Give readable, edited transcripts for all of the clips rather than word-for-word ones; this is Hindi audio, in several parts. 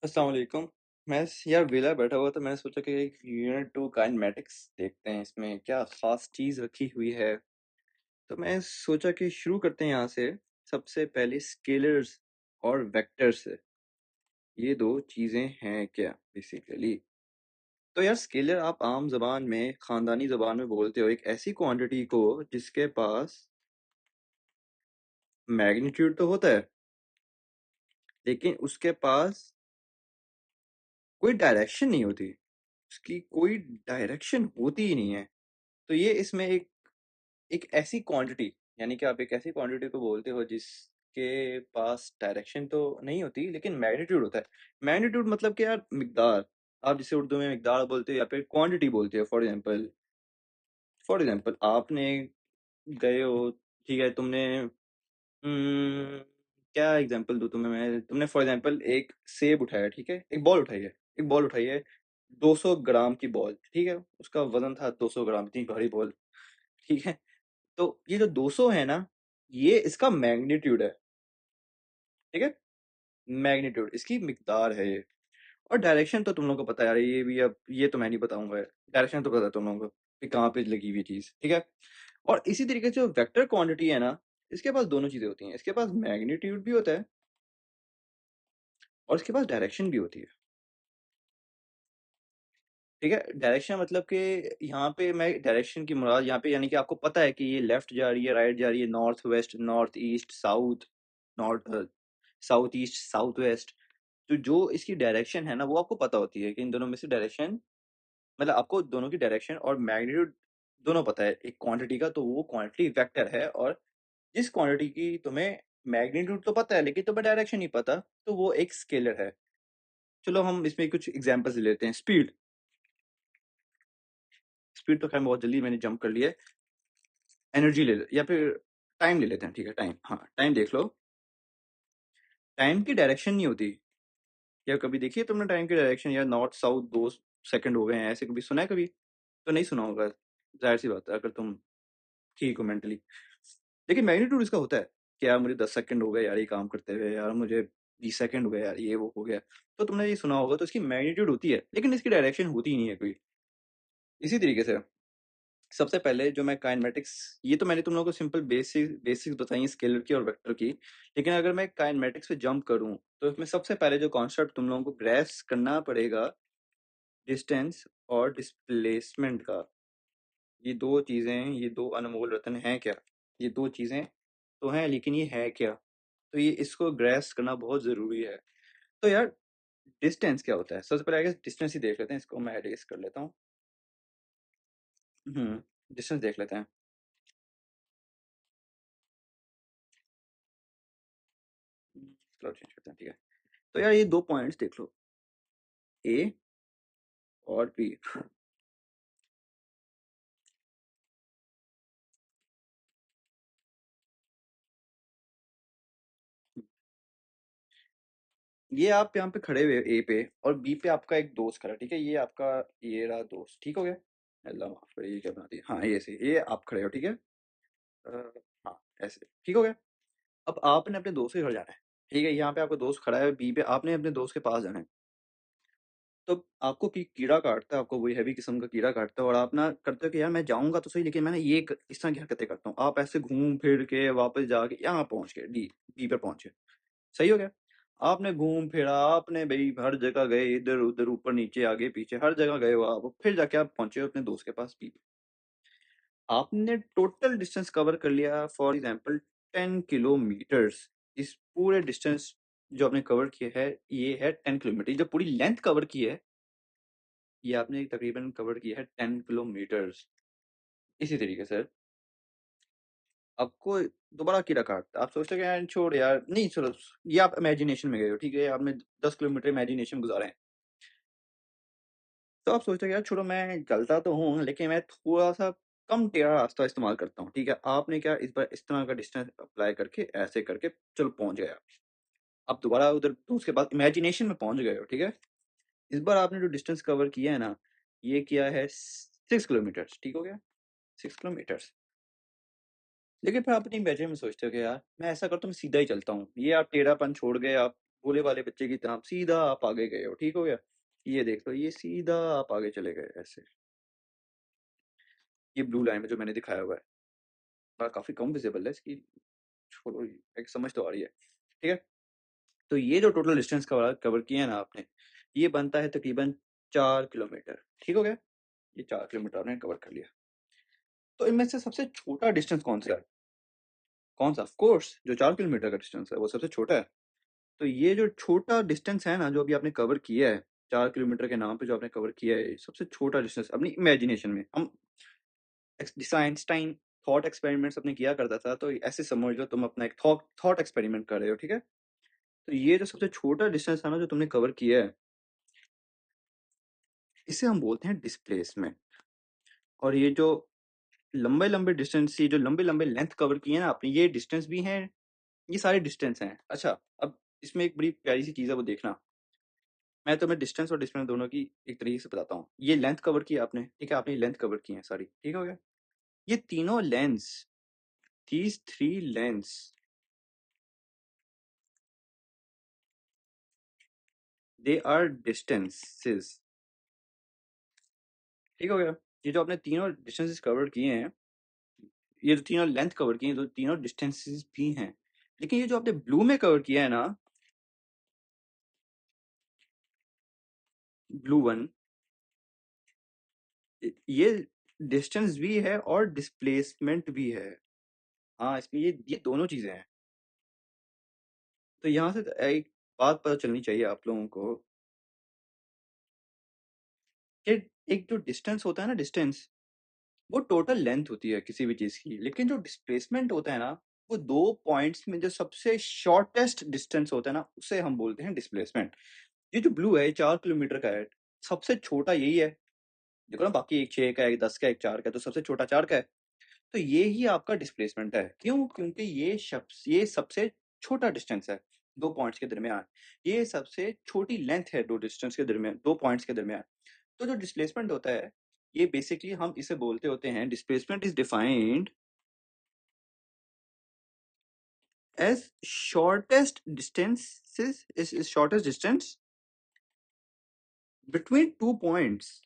अस्सलाम वालेकुम। मैं यार वेला बैठा हुआ था, मैंने सोचा कि एक यूनिट 2 काइनेमैटिक्स देखते हैं, इसमें क्या ख़ास चीज़ रखी हुई है। तो मैं सोचा कि शुरू करते हैं यहाँ से। सबसे पहले स्केलर्स और वेक्टर्स से, ये 2 चीज़ें हैं क्या बेसिकली? तो यार स्केलर आप आम ज़बान में, ख़ानदानी ज़बान में बोलते हो एक ऐसी क्वांटिटी को जिसके पास मैग्नीट्यूड तो होता है, लेकिन उसके पास कोई डायरेक्शन नहीं होती। उसकी कोई डायरेक्शन होती ही नहीं है। तो ये इसमें एक एक ऐसी क्वांटिटी, यानी कि आप एक ऐसी क्वांटिटी को बोलते हो जिसके पास डायरेक्शन तो नहीं होती लेकिन मैग्नीट्यूड होता है। मैग्नीट्यूड मतलब कि यार मिकदार, आप जिसे उर्दू में मिकदार बोलते हो या फिर क्वांटिटी बोलते हो। फॉर एग्जांपल आपने गए हो, ठीक है, तुमने क्या एग्जांपल दूं तुम्हें मैं, तुमने फॉर एग्जांपल एक सेब उठाया, ठीक है, एक बॉल उठाई है, 200 ग्राम की बॉल, ठीक है, उसका वजन था 200 ग्राम, इतनी भारी बॉल, ठीक है। तो ये जो 200 है ना, ये इसका मैग्नीट्यूड है, ठीक है, मैग्नीट्यूड इसकी मिकदार है ये। और डायरेक्शन तो तुम लोगों को पता है यार, ये भी अब ये तो मैं नहीं बताऊंगा, डायरेक्शन तो पता है तुम लोगों को कि कहाँ पे लगी हुई चीज, ठीक है। और इसी तरीके से जो वेक्टर क्वांटिटी है ना, इसके पास दोनों चीजें होती हैं, इसके पास मैग्नीट्यूड भी होता है और इसके पास डायरेक्शन भी होती है, ठीक है। डायरेक्शन मतलब कि यहाँ पे मैं डायरेक्शन की मुराद यहाँ पे, यानी कि आपको पता है कि ये लेफ्ट जा रही है, राइट जा रही है, north west, north east, south, north south east, south west. तो जो इसकी डायरेक्शन है ना, वो आपको पता होती है कि इन दोनों में से डायरेक्शन, मतलब आपको दोनों की डायरेक्शन और मैग्नीट्यूड दोनों पता है एक क्वांटिटी का, तो वो क्वांटिटी वेक्टर है। और जिस क्वांटिटी की तुम्हें मैग्नीट्यूड तो पता है लेकिन तुम्हें डायरेक्शन नहीं पता, तो वो एक स्केलर है। चलो हम इसमें कुछ एग्जांपल्स ले लेते हैं। स्पीड, स्पीड तो खैर बहुत जल्दी मैंने जंप कर लिया है। एनर्जी ले ले या फिर टाइम ले लेते हैं, ठीक है, टाइम, हाँ टाइम देख लो। टाइम की डायरेक्शन नहीं होती। या कभी देखिए तुमने टाइम की डायरेक्शन, या नॉर्थ साउथ 2 सेकंड हो गए हैं, ऐसे कभी सुना है कभी? तो नहीं सुना होगा, जाहिर सी बात है, अगर तुम ठीक हो मेंटली। लेकिन मैग्नीट्यूड इसका होता है कि यार मुझे 10 सेकंड हो गए यार ये काम करते हुए, यार मुझे 20 सेकंड हो गए यार ये वो हो गया। तो तुमने ये सुना होगा, तो इसकी मैग्नीट्यूड होती है लेकिन इसकी डायरेक्शन होती ही नहीं है कोई। इसी तरीके से सबसे पहले जो मैं काइनेमेटिक्स, ये तो मैंने तुम लोगों को सिंपल बेसिक्स बताई स्केलर की और वेक्टर की। लेकिन अगर मैं काइनेमेटिक्स पे जंप करूं, तो इसमें सबसे पहले जो कॉन्सेप्ट तुम लोगों को ग्रेस करना पड़ेगा, डिस्टेंस और डिस्प्लेसमेंट का। ये दो चीजें, ये दो अनमोल रत्न हैं क्या? ये दो चीजें तो हैं, लेकिन ये है क्या? तो ये इसको ग्रेस करना बहुत जरूरी है। तो यार डिस्टेंस क्या होता है, सबसे पहले आगे डिस्टेंस ही देख लेते हैं, इसको मैं एरेज कर लेता हूँ। डिस्टेंस देख लेते हैं। चलो चेंज करते हैं, ठीक है। तो यार ये दो पॉइंट्स देख लो, ए और बी। ये आप यहाँ पे खड़े हुए ए पे, और बी पे आपका एक दोस्त खड़ा है, ठीक है, ये आपका, ये रहा दोस्त, ठीक हो गया। अल्लाह माफ करे, ये क्या बना दिया, हाँ ये सही, ये आप खड़े हो, ठीक है। हाँ ऐसे ठीक हो गया। अब आपने अपने दोस्त के घर जाना है, ठीक है, यहाँ पे आपका दोस्त खड़ा है बी पे, आपने अपने दोस्त के पास जाना है। तो आपको कीड़ा काटता है, आपको वही हैवी किस्म का कीड़ा काटता है, और आप ना करते हो कि यार मैं जाऊंगा तो सही, लेकिन मैंने इस तरह की हरकतें करता हूँ, आप ऐसे घूम फिर के वापस जाके यहाँ पहुंच गए, डी बी पर पहुंचे, सही हो गया। आपने घूम फिरा, आपने भाई हर जगह गए, इधर उधर ऊपर नीचे आगे पीछे हर जगह गए हो आप, फिर जाके आप पहुंचे हो अपने दोस्त के पास बी। आपने टोटल डिस्टेंस कवर कर लिया, फॉर एग्जांपल 10 किलोमीटर्स। इस पूरे डिस्टेंस जो आपने कवर किया है, ये है 10 किलोमीटर। जो पूरी लेंथ कवर की है, ये आपने तकरीबन कवर किया है 10 किलोमीटर्स। इसी तरीके से आपको दोबारा कीड़ा काटता, आप सोचते हो कि यार छोड़ यार, नहीं चलो, ये आप इमेजिनेशन में गए हो, ठीक है, आपने 10 किलोमीटर इमेजिनेशन में गुजारे हैं। तो आप सोचते हो कि यार छोड़ो, मैं चलता तो हूँ लेकिन मैं थोड़ा सा कम टेढ़ा रास्ता इस्तेमाल करता हूँ, ठीक है। आपने क्या इस बार इस तरह का डिस्टेंस अप्लाई करके ऐसे करके चलो पहुंच गया। आप दोबारा उधर तो उसके बाद इमेजिनेशन में पहुंच गए हो, ठीक है। इस बार आपने जो डिस्टेंस कवर किया है ना, ये किया है 6 किलोमीटर्स, ठीक हो गया, 6 किलोमीटर्स। लेकिन फिर आप अपनी इमेजिन में सोचते हो कि यार मैं ऐसा करता हूँ, मैं सीधा ही चलता हूँ, ये आप टेढ़ापन छोड़ गए, आप भोले वाले बच्चे की तरह सीधा आप आगे गए हो, ठीक हो गया? ये देख लो, ये सीधा आप आगे चले गए ऐसे। ये ब्लू लाइन में जो मैंने दिखाया हुआ है, काफ़ी कम विज़िबल है इसकी, छोड़ो एक समझ तो आ रही है, ठीक है? तो ये जो टोटल डिस्टेंस कवर कवर किया है ना आपने, ये बनता है तकरीबन 4 किलोमीटर, ठीक हो गया? ये 4 किलोमीटर आपने कवर कर लिया। तो इनमें से सबसे छोटा डिस्टेंस कौन-सा है? कौन-सा? ऑफ कोर्स जो 4 किलोमीटर का डिस्टेंस है, वो सबसे छोटा है। तो ये जो छोटा डिस्टेंस है ना, जो अभी आपने कवर किया है, 4 किलोमीटर के नाम पे जो आपने कवर किया है, सबसे छोटा डिस्टेंस अपनी इमेजिनेशन में हम जैसे आइंस्टाइन थॉट एक्सपेरिमेंट्स अपने किया करता था, तो ऐसे समझ लो तुम अपना एक थॉट एक्सपेरिमेंट कर रहे हो, ठीक है? तो ये जो सबसे छोटा डिस्टेंस है ना, जो तुमने कवर किया है, इसे हम बोलते हैं डिस्प्लेसमेंट। और ये जो लंबे-लंबे डिस्टेंस, ये जो लंबे-लंबे लेंथ कवर किए हैं ना आपने, ये डिस्टेंस भी हैं, ये सारे डिस्टेंस हैं। अच्छा, अब इसमें एक बड़ी प्यारी सी चीज़ है, वो देखना। मैं तुम्हें डिस्टेंस और डिस्टेंस दोनों की एक तरीके से बताता हूँ। ये लेंथ कवर की आपने, ठीक है? आपने लेंथ कवर की है सारी, ठीक हो गया? ये तीनों lengths, these 3 lengths, they are distances, ठीक हो गया? ये जो आपने तीनों डिस्टेंसेस कवर किए हैं, ये जो तीनों लेंथ कवर की हैं, तो तीनों डिस्टेंसेस भी हैं। लेकिन ये जो आपने ब्लू में कवर किया है ना, ब्लू वन, ये डिस्टेंस भी है और डिस्प्लेसमेंट भी है। हाँ, इसमें ये दोनों चीज़ें हैं। तो यहाँ से एक बात पता चलनी चाहिए आप लोगों को कि एक जो डिस्टेंस होता है ना, डिस्टेंस, वो टोटल लेंथ होती है किसी भी चीज़ की। लेकिन जो डिस्प्लेसमेंट होता है ना, वो 2 पॉइंट्स में जो सबसे शॉर्टेस्ट डिस्टेंस होता है ना, उसे हम बोलते हैं डिस्प्लेसमेंट। ये जो ब्लू है, 4 किलोमीटर का है, सबसे छोटा यही है। देखो ना, बाकी एक 6 का है, एक 10 का है, एक 4 का है, तो सबसे छोटा 4 का है। तो ये ही आपका डिस्प्लेसमेंट है। क्यों? क्योंकि ये सबसे छोटा डिस्टेंस है 2 पॉइंट्स के दरमियान। ये सबसे छोटी लेंथ है 2 डिस्टेंस के दरमियान, 2 पॉइंट्स के दरमियान। तो जो डिस्प्लेसमेंट होता है, ये बेसिकली हम इसे बोलते होते हैं, displacement is defined as shortest distance between 2 points.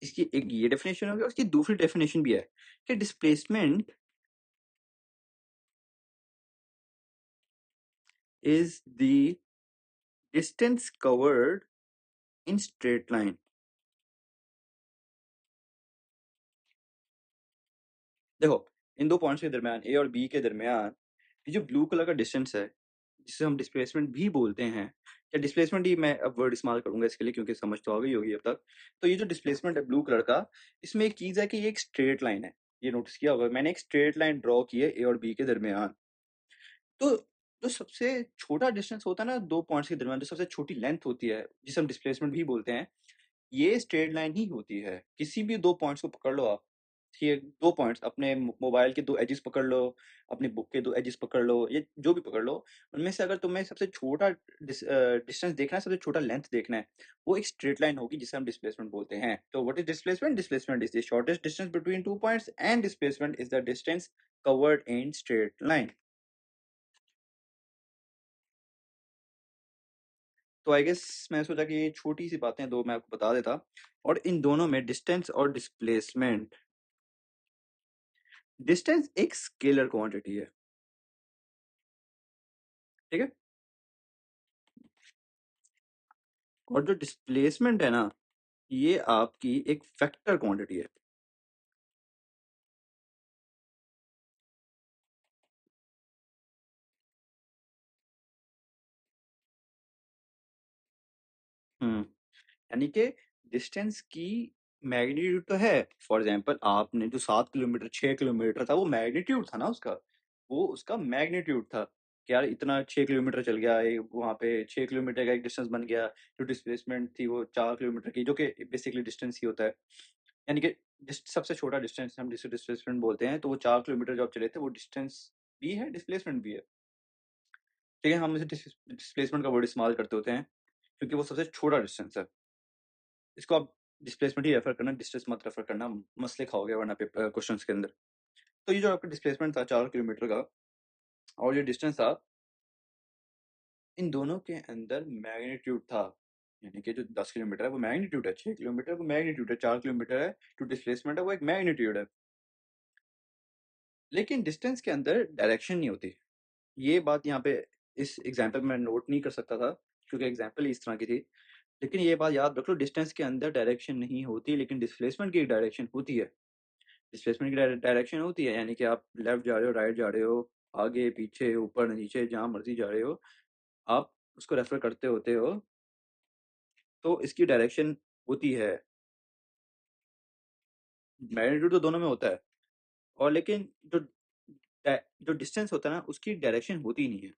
इसकी एक ये डेफिनेशन हो गया, उसकी दूसरी डेफिनेशन भी है कि displacement is the distance covered in straight line. देखो, इन 2 पॉइंट्स के दरमियान, ए और बी के दरमियान, ये जो ब्लू कलर का डिस्टेंस है, जिसे हम डिस्प्लेसमेंट भी बोलते हैं, या डिस्प्लेसमेंट ही मैं अब वर्ड इस्तेमाल करूँगा इसके लिए, क्योंकि समझ तो आ गई होगी अब तक। तो ये जो डिस्प्लेसमेंट है ब्लू कलर का, इसमें एक चीज़ है कि ये एक स्ट्रेट लाइन है। ये नोटिस किया होगा, मैंने एक स्ट्रेट लाइन ड्रॉ की है ए और बी के दरमियान। तो जो सबसे छोटा डिस्टेंस होता है ना 2 पॉइंट्स के दरमियान, जो सबसे छोटी लेंथ होती है, जिसे हम डिस्प्लेसमेंट भी बोलते हैं, ये स्ट्रेट लाइन ही होती है। किसी भी 2 पॉइंट्स को पकड़ लो आप, ठीक है? 2 पॉइंट्स, अपने मोबाइल के 2 एजेस पकड़ लो, अपनी बुक के 2 एजेस पकड़ लो, या जो भी पकड़ लो, उनमें से अगर तुम्हें सबसे छोटा डिस्टेंस देखना है, सबसे छोटा लेंथ देखना है, वो एक स्ट्रेट लाइन होगी, जिसे हम डिस्प्लेसमेंट बोलते हैं। तो what is displacement? Displacement is the shortest distance between 2 points, and displacement is the distance covered in straight line. तो आई गेस मैंने सोचा कि ये छोटी-सी बातें 2 मैं आपको बता देता, और इन दोनों में डिस्टेंस और डिस्प्लेसमेंट, डिस्टेंस एक स्केलर क्वांटिटी है, ठीक है? और जो डिस्प्लेसमेंट है ना, ये आपकी एक वेक्टर क्वांटिटी है। हुँ, यानी कि डिस्टेंस की मैग्नीट्यूड तो है। फॉर एग्ज़ाम्पल, आपने जो 7 किलोमीटर, 6 किलोमीटर था, वो मैग्नीट्यूड था ना उसका। वो उसका मैग्नीट्यूड था कि यार इतना 6 किलोमीटर चल गया, वहाँ पे 6 किलोमीटर का एक डिस्टेंस बन गया। जो डिस्प्लेसमेंट थी वो 4 किलोमीटर की, जो कि बेसिकली डिस्टेंस ही होता है। यानी कि सबसे छोटा डिस्टेंस हम जिसे डिस्प्लेसमेंट बोलते हैं, तो वो 4 किलोमीटर जो आप चले थे, वो डिस्टेंस भी है, डिस्प्लेसमेंट भी है। ठीक है? हम इसे डिस्प्लेसमेंट का वर्ड इस्तेमाल करते होते हैं, क्योंकि वो सबसे छोटा डिस्टेंस है। इसको आप डिस्प्लेसमेंट ही रेफर करना, डिस्टेंस मत रेफर करना, मसले खाओगे वरना क्वेश्चंस के अंदर। तो ये जो आपका डिस्प्लेसमेंट था 4 किलोमीटर का और ये डिस्टेंस था, इन दोनों के अंदर मैग्नीट्यूड था। यानी कि जो 10 किलोमीटर है वो मैग्नीट्यूड है, 6 किलोमीटर वो मैग्नीट्यूड है, 4 किलोमीटर है जो डिस्प्लेसमेंट है वो एक मैग्नीट्यूड है। लेकिन डिस्टेंस के अंदर डायरेक्शन नहीं होती। ये बात यहाँ पे इस एग्जाम्पल में नोट नहीं कर सकता था क्योंकि एग्जाम्पल इस तरह की थी। लेकिन ये बात याद रख लो, डिस्टेंस के अंदर डायरेक्शन नहीं होती लेकिन डिस्प्लेसमेंट की डायरेक्शन होती है। डिस्प्लेसमेंट की डायरेक्शन होती है, यानी कि आप लेफ्ट जा रहे हो, राइट जा रहे हो, आगे पीछे ऊपर नीचे जहाँ मर्जी जा रहे हो, आप उसको रेफर करते होते हो, तो इसकी डायरेक्शन होती है। मैग्नीट्यूड तो दोनों में होता है, और लेकिन जो डिस्टेंस होता है ना उसकी डायरेक्शन होती ही नहीं है,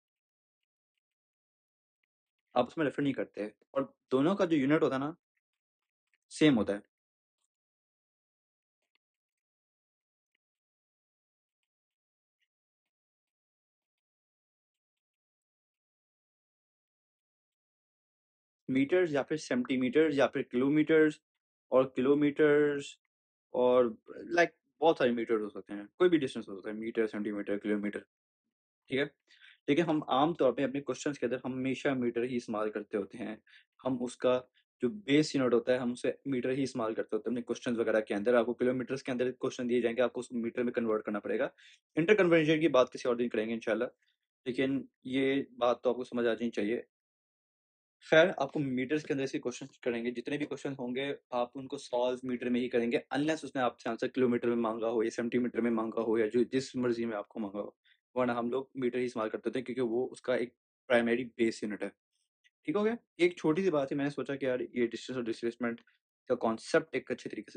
आप उसमें रेफर नहीं करते, और दोनों का जो यूनिट होता है ना सेम होता है। मीटर्स या फिर सेंटीमीटर्स या फिर किलोमीटर्स, और किलोमीटर्स, और लाइक बहुत सारे मीटर्स हो सकते हैं, कोई भी डिस्टेंस हो सकता है, मीटर, सेंटीमीटर, किलोमीटर, ठीक है। लेकिन हम आम तौर पे अपने क्वेश्चंस के अंदर हमेशा मीटर ही इस्तेमाल करते होते हैं। हम उसका जो बेस यूनिट होता है हम उसे मीटर ही इस्तेमाल करते होते हैं अपने क्वेश्चंस वगैरह के अंदर। आपको किलोमीटर्स के अंदर क्वेश्चन दिए जाएंगे, आपको उसको मीटर में कन्वर्ट करना पड़ेगा। इंटर कन्वर्जन की बात किसी और दिन करेंगे इंशाल्लाह, लेकिन ये बात तो आपको समझ आ जानी चाहिए। खैर, आपको मीटर्स के अंदर से क्वेश्चन करेंगे, जितने भी क्वेश्चन होंगे आप उनको सॉल्व मीटर में ही करेंगे, अनलेस उसने आपसे आंसर किलोमीटर में मांगा हो या सेंटीमीटर में मांगा हो या जो जिस मर्जी में आपको मांगा हो, वरना हम लोग मीटर ही इस्तेमाल करते थे क्योंकि वो उसका एक प्राइमरी बेस यूनिट है। ठीक हो गया? एक छोटी सी बात है, मैंने सोचा कि यार ये डिस्टेंस और डिस्प्लेसमेंट का कॉन्सेप्ट एक अच्छे तरीके से